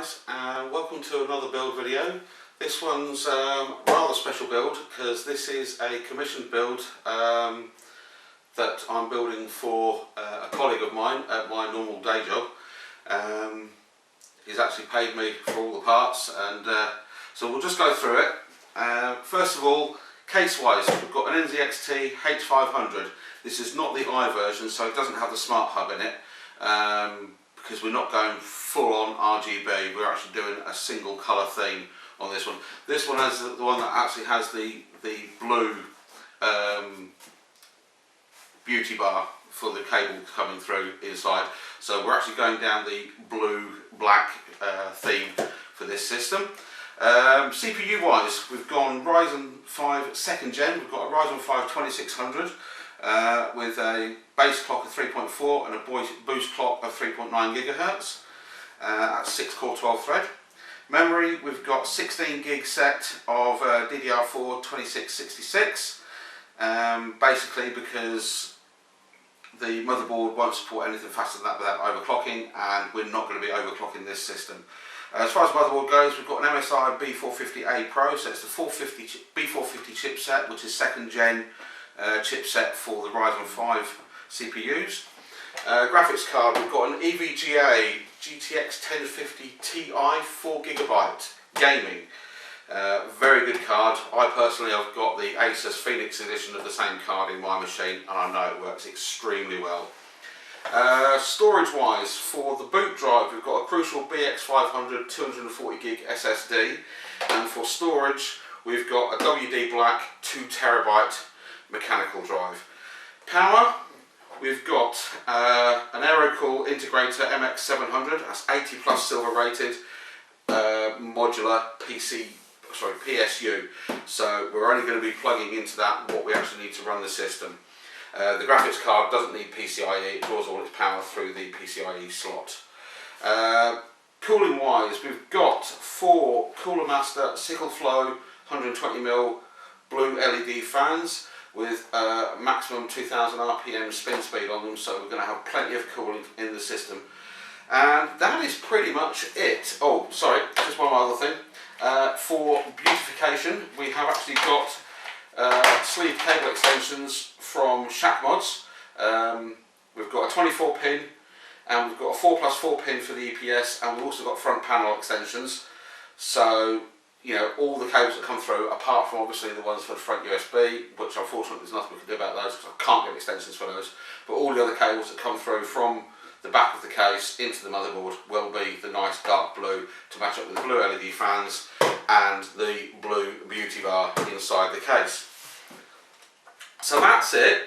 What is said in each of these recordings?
guys, and welcome to another build video. This one's a rather special build because this is a commissioned build that I'm building for a colleague of mine at my normal day job. He's actually paid me for all the parts, and so we'll just go through it. First of all, case wise, we've got an NZXT H500. This is not the I version, so it doesn't have the smart hub in it. Because we're not going full on RGB, we're actually doing a single colour theme on this one. This one is the one that actually has the blue beauty bar for the cable coming through inside. So we're actually going down the blue-black theme for this system. CPU wise, we've gone Ryzen 5 2nd gen. We've got a Ryzen 5 2600 with a base clock of 3.4 and a boost clock of 3.9 GHz at 6 core 12 thread. Memory, we've got 16 gig set of DDR4 2666, basically because the motherboard won't support anything faster than that without overclocking, and we're not going to be overclocking this system. As far as motherboard goes, we've got an MSI B450A Pro, so it's the B450 chipset, which is 2nd gen chipset for the Ryzen 5 CPUs. Graphics card, we've got an EVGA GTX 1050 Ti 4GB gaming. Very good card. I personally have got the Asus Phoenix edition of the same card in my machine, and I know it works extremely well. Storage wise, for the boot drive, we've got a Crucial BX500 240 gig SSD, and for storage we've got a WD Black 2TB mechanical drive. Power, we've got an Aerocool Integrator MX700, that's 80 plus silver rated, modular PSU, so we're only going to be plugging into that what we actually need to run the system. The graphics card doesn't need PCIe, it draws all its power through the PCIe slot. Cooling wise, we've got 4 Cooler Master Sickle Flow 120mm blue LED fans with maximum 2000 RPM spin speed on them, so we're going to have plenty of cooling in the system. And that is pretty much it. Oh, sorry, just one other thing. For beautification, we have actually got sleeve cable extensions from Shack Mods. We've got a 24 pin, and we've got a 4+4 pin for the EPS, and we've also got front panel extensions. So, you know, all the cables that come through, apart from obviously the ones for the front USB, which unfortunately there's nothing we can do about those because I can't get extensions for those, but all the other cables that come through from the back of the case into the motherboard will be the nice dark blue to match up with the blue LED fans and the blue beauty bar inside the case. So that's it.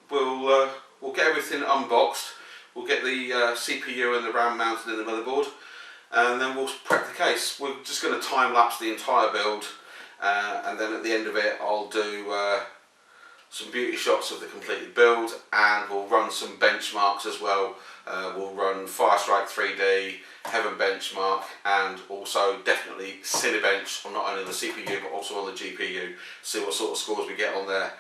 We'll get everything unboxed. We'll get the CPU and the RAM mounted in the motherboard, and then we'll prep the case. We're just going to time lapse the entire build, and then at the end of it I'll do some beauty shots of the completed build, and we'll run some benchmarks as well. We'll run Firestrike 3D, Heaven benchmark, and also definitely Cinebench on not only the CPU but also on the GPU, see what sort of scores we get on there.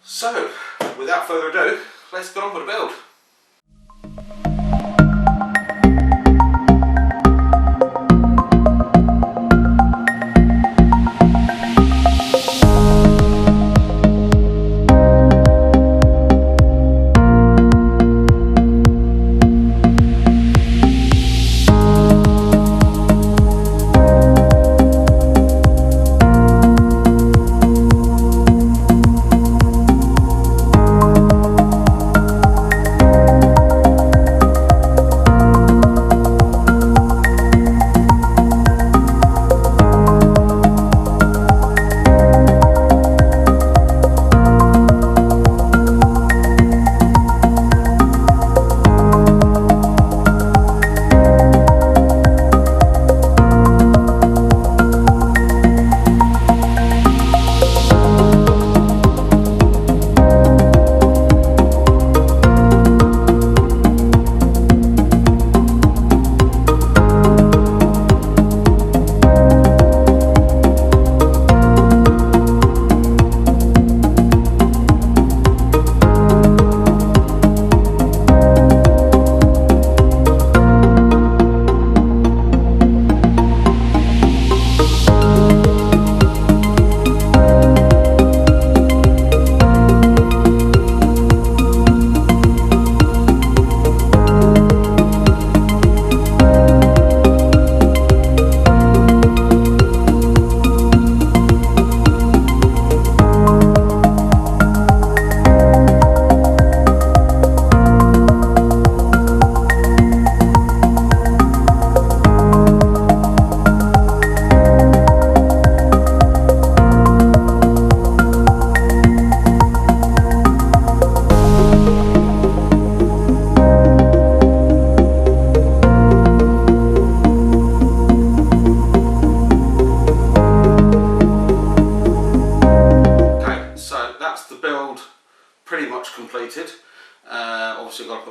So without further ado, let's get on with the build.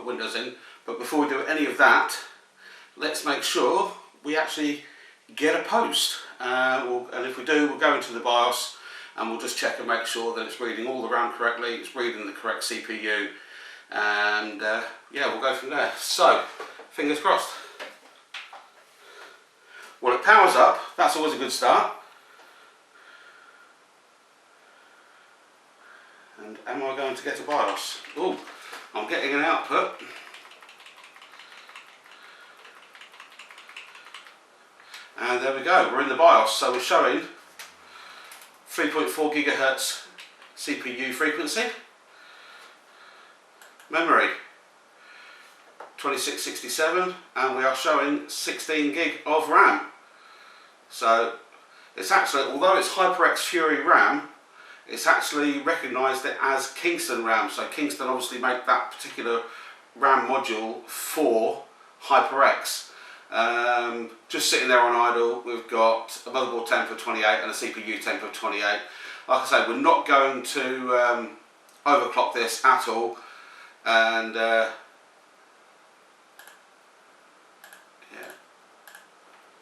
windows in. But before we do any of that, let's make sure we actually get a post. And if we do, we'll go into the BIOS and we'll just check and make sure that it's reading all the RAM correctly, it's reading the correct CPU, and yeah, we'll go from there. So, fingers crossed. Well, it powers up, that's always a good start. And am I going to get a BIOS? Oh, I'm getting an output. And there we go, we're in the BIOS, so we're showing 3.4 GHz CPU frequency, memory 2667, and we are showing 16 gig of RAM. So it's actually, although it's HyperX Fury RAM, it's actually recognised it as Kingston RAM. So Kingston obviously make that particular RAM module for HyperX. Just sitting there on idle, we've got a motherboard temp of 28 and a CPU temp of 28. Like I say, we're not going to overclock this at all, and yeah.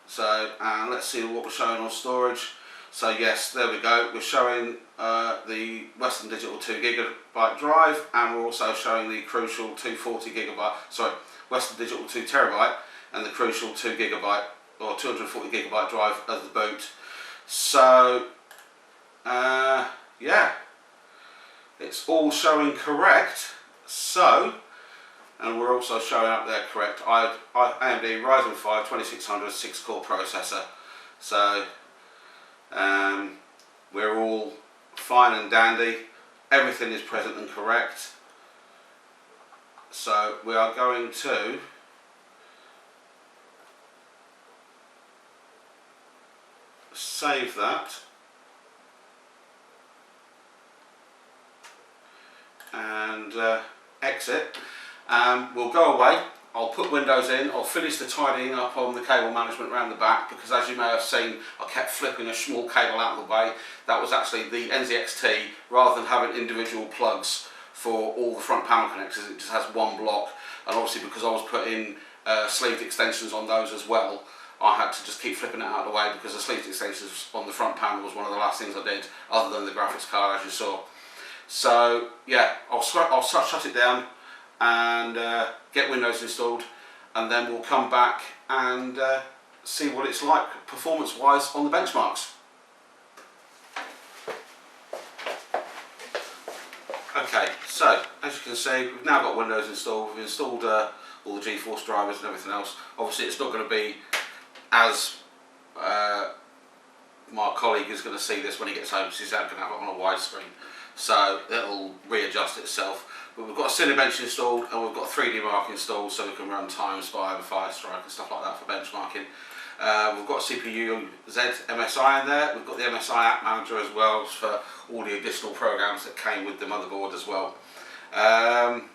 So, and let's see what we're showing on storage. So yes, there we go, we're showing the Western Digital 2 GB drive, and we're also showing the crucial 240 GB, sorry, Western Digital 2 TB, and the crucial 2 GB or 240 GB drive as the boot. So yeah, it's all showing correct. So, and we're also showing up there correct AMD Ryzen 5 2600 6-core processor. So we're all fine and dandy, everything is present and correct. So we are going to save that and exit. We'll go away, I'll put Windows in, I'll finish the tidying up on the cable management around the back, because as you may have seen, I kept flipping a small cable out of the way. That was actually the NZXT, rather than having individual plugs for all the front panel connectors, it just has one block, and obviously because I was putting sleeved extensions on those as well, I had to just keep flipping it out of the way, because the sleeved extensions on the front panel was one of the last things I did, other than the graphics card, as you saw. So yeah, I'll shut it down and get Windows installed, and then we'll come back and see what it's like performance wise on the benchmarks. Okay, so as you can see, we've now got Windows installed, we've installed all the GeForce drivers and everything else. Obviously it's not going to be as my colleague is going to see this when he gets home, because he's going to have it on a wide screen, so it'll readjust itself. But we've got a Cinebench installed, and we've got 3D Mark installed, so we can run Time Spy and Firestrike and stuff like that for benchmarking. We've got CPU Z MSI in there. We've got the MSI App Manager as well for all the additional programs that came with the motherboard as well. And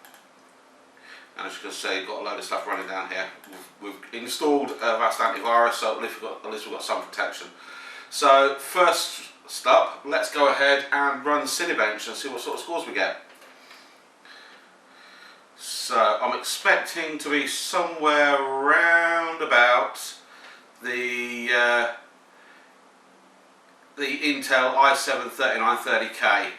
as you can see, we've got a load of stuff running down here. We've installed Avast Antivirus, so at least we've got some protection. So first up, let's go ahead and run Cinebench and see what sort of scores we get. So I'm expecting to be somewhere around about the Intel i7-3930K,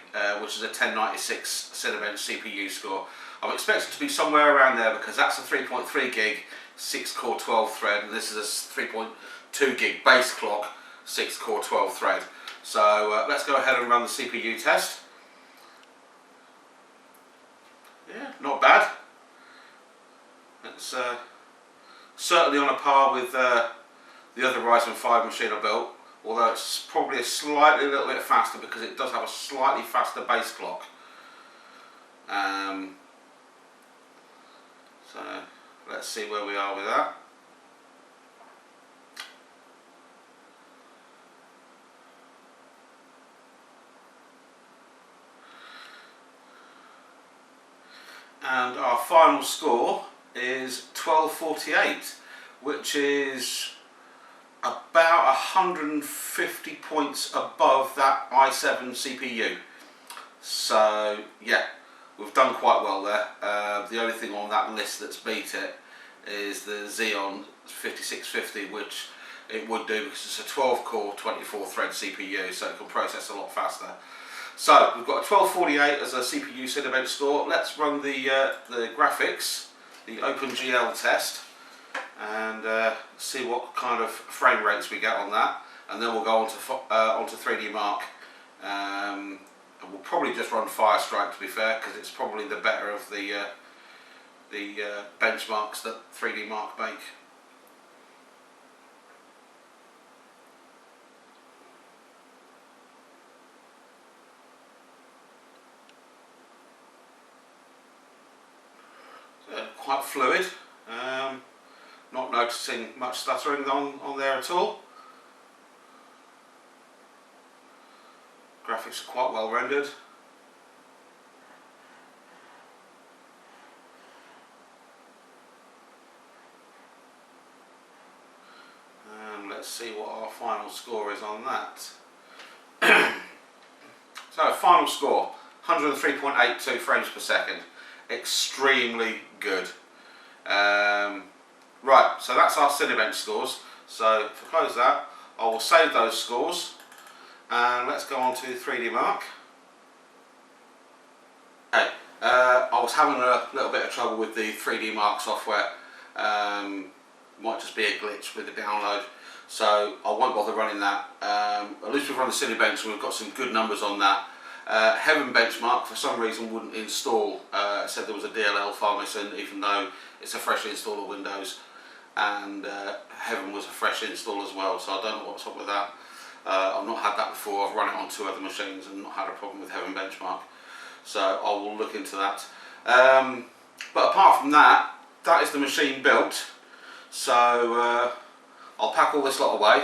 which is a 1096 Cinebench CPU score. I'm expecting to be somewhere around there, because that's a 3.3 gig 6-core 12 thread, and this is a 3.2 gig base clock 6-core 12 thread. So let's go ahead and run the CPU test. Yeah, not bad. It's certainly on a par with the other Ryzen 5 machine I built, although it's probably a little bit faster, because it does have a slightly faster base clock. So let's see where we are with that. And our final score is 1248, which is about 150 points above that i7 CPU. So yeah, we've done quite well there. The only thing on that list that's beat it is the Xeon 5650, which it would do because it's a 12 core 24 thread CPU, so it can process a lot faster. So we've got a 1248 as a CPU Cinebench score. Let's run the graphics, the OpenGL test, and see what kind of frame rates we get on that, and then we'll go on to onto 3D Mark. And we'll probably just run Firestrike, to be fair, because it's probably the better of the benchmarks that 3D Mark make. So, quite fluid, not noticing much stuttering on there at all. Graphics are quite well rendered. And let's see what our final score is on that. So final score, 103.82 frames per second. Extremely good. Right, so that's our Cinebench scores. So if I close that, I will save those scores. And let's go on to 3D Mark. Okay, I was having a little bit of trouble with the 3D Mark software. Might just be a glitch with the download, so I won't bother running that. At least we've run the Cinebench and we've got some good numbers on that. Heaven Benchmark for some reason wouldn't install. It said there was a DLL file missing, even though it's a freshly installed Windows, and Heaven was a fresh install as well, so I don't know what's up with that. I've not had that before. I've run it on 2 other machines and not had a problem with Heaven Benchmark, so I will look into that. But apart from that, that is the machine built. So I'll pack all this lot away.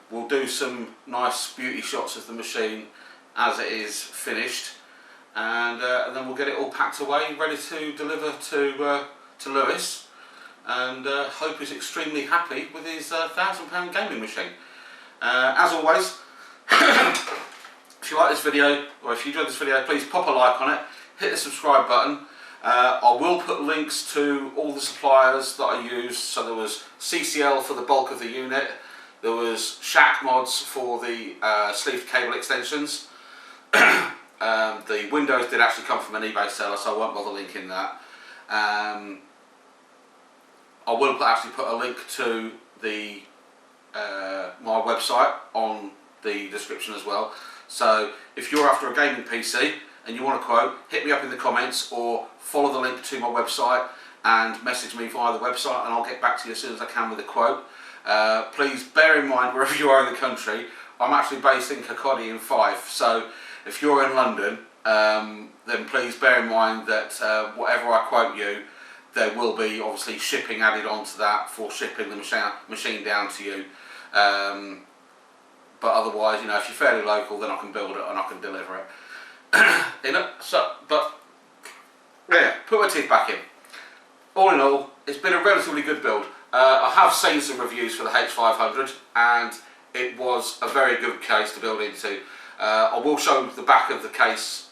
We'll do some nice beauty shots of the machine as it is finished, and then we'll get it all packed away, ready to deliver to Lewis, and hope he's extremely happy with his £1,000 gaming machine. As always, if you like this video, or if you enjoyed this video, please pop a like on it, hit the subscribe button. I will put links to all the suppliers that I used. So there was CCL for the bulk of the unit, there was Shack Mods for the sleeve cable extensions. The Windows did actually come from an eBay seller, so I won't bother linking that. I will actually put a link to the my website on the description as well. So if you're after a gaming PC and you want a quote, hit me up in the comments or follow the link to my website and message me via the website, and I'll get back to you as soon as I can with a quote. Please bear in mind, wherever you are in the country, I'm actually based in Kirkcaldy in Fife, so if you're in London, then please bear in mind that whatever I quote you, there will be obviously shipping added onto that for shipping the machine down to you. But otherwise, you know, if you're fairly local, then I can build it and I can deliver it. But yeah, put my teeth back in. All in all, it's been a relatively good build. I have seen some reviews for the H500, and it was a very good case to build into. I will show the back of the case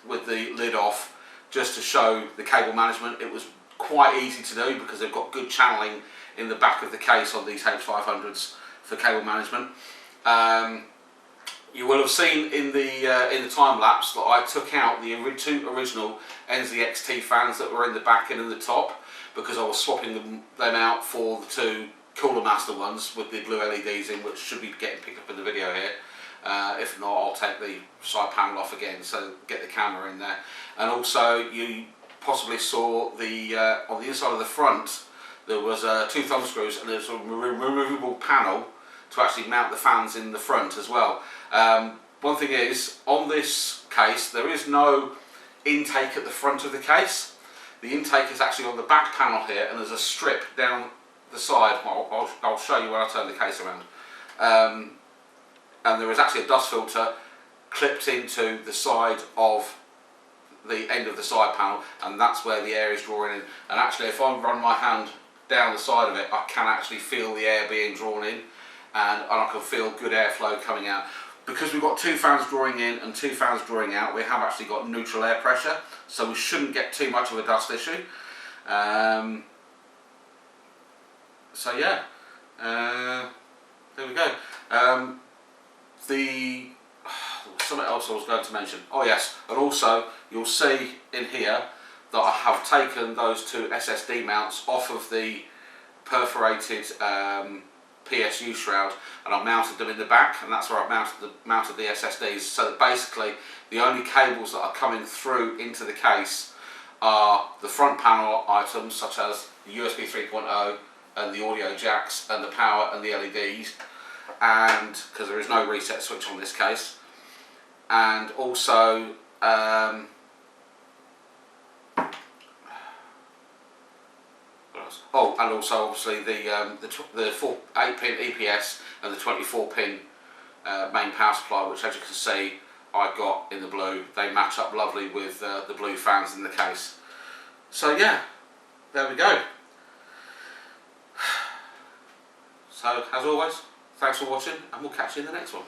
with the lid off, just to show the cable management. It was quite easy to do because they've got good channeling in the back of the case on these H500s for cable management. You will have seen in the time lapse that I took out the 2 original NZXT fans that were in the back and in the top, because I was swapping them out for the 2 Cooler Master ones with the blue LEDs in, which should be getting picked up in the video here. If not, I'll take the side panel off again, so get the camera in there. And also, you possibly saw the on the inside of the front there was 2 thumb screws, and there's a removable panel to actually mount the fans in the front as well. One thing is, on this case there is no intake at the front of the case. The intake is actually on the back panel here, and there's a strip down the side. I'll show you when I turn the case around. And there is actually a dust filter clipped into the side of the end of the side panel, and that's where the air is drawing in. And actually, if I run my hand down the side of it, I can actually feel the air being drawn in, and I can feel good airflow coming out. because we've got 2 fans drawing in and 2 fans drawing out, we have actually got neutral air pressure, so we shouldn't get too much of a dust issue. So yeah, there we go. Something else I was going to mention. Oh yes, and also you'll see in here that I have taken those 2 SSD mounts off of the perforated PSU shroud, and I've mounted them in the back, and that's where I've mounted the SSDs, so that basically the only cables that are coming through into the case are the front panel items such as the USB 3.0 and the audio jacks and the power and the LEDs, and because there is no reset switch on this case, and also oh, and also obviously the 8-pin EPS and the 24-pin main power supply, which, as you can see, I got in the blue. They match up lovely with the blue fans in the case. So yeah, there we go. So as always, thanks for watching, and we'll catch you in the next one.